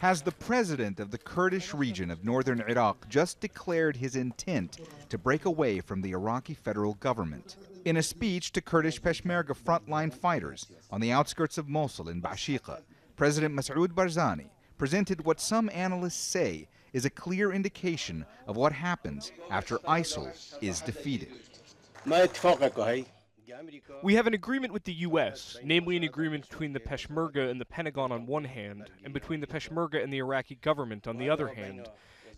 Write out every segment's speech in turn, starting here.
Has the president of the Kurdish region of northern Iraq just declared his intent to break away from the Iraqi federal government? In a speech to Kurdish Peshmerga frontline fighters on the outskirts of Mosul in Bashiqa, President Masoud Barzani presented what some analysts say is a clear indication of what happens after ISIL is defeated. We have an agreement with the U.S., namely an agreement between the Peshmerga and the Pentagon on one hand, and between the Peshmerga and the Iraqi government on the other hand.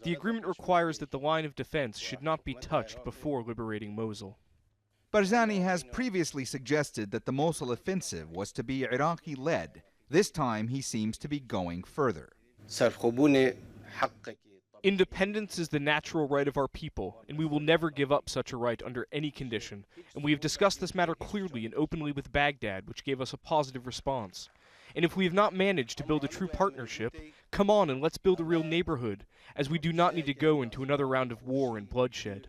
The agreement requires that the line of defense should not be touched before liberating Mosul. Barzani has previously suggested that the Mosul offensive was to be Iraqi-led. This time he seems to be going further. Independence is the natural right of our people, and we will never give up such a right under any condition. And we have discussed this matter clearly and openly with Baghdad, which gave us a positive response. And if we have not managed to build a true partnership, come on and let's build a real neighborhood, as we do not need to go into another round of war and bloodshed.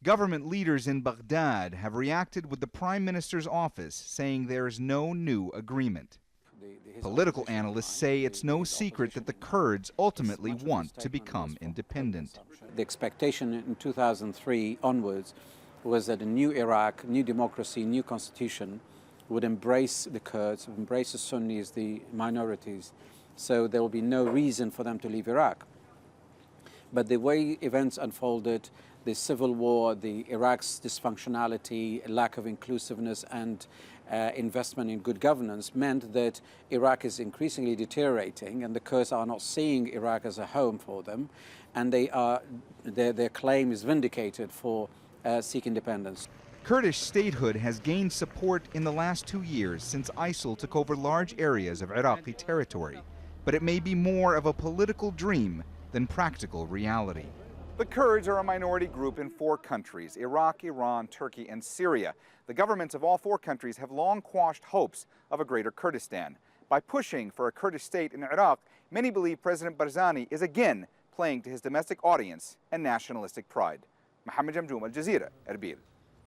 Government leaders in Baghdad have reacted with the Prime Minister's office saying there is no new agreement. Political analysts say it's no secret that the Kurds ultimately want to become independent. The expectation in 2003 onwards was that a new Iraq, new democracy, new constitution would embrace the Kurds, embrace the Sunnis, the minorities, so there will be no reason for them to leave Iraq. But the way events unfolded, the civil war, Iraq's dysfunctionality, lack of inclusiveness and investment in good governance meant that Iraq is increasingly deteriorating, and the Kurds are not seeing Iraq as a home for them, and their claim is vindicated for seeking independence. Kurdish statehood has gained support in the last 2 years since ISIL took over large areas of Iraqi territory, but it may be more of a political dream than practical reality. The Kurds are a minority group in 4 countries: Iraq, Iran, Turkey, and Syria. The governments of all 4 countries have long quashed hopes of a greater Kurdistan. By pushing for a Kurdish state in Iraq, many believe President Barzani is again playing to his domestic audience and nationalistic pride. Mohammed, Jamjoom, Jazeera, Erbil.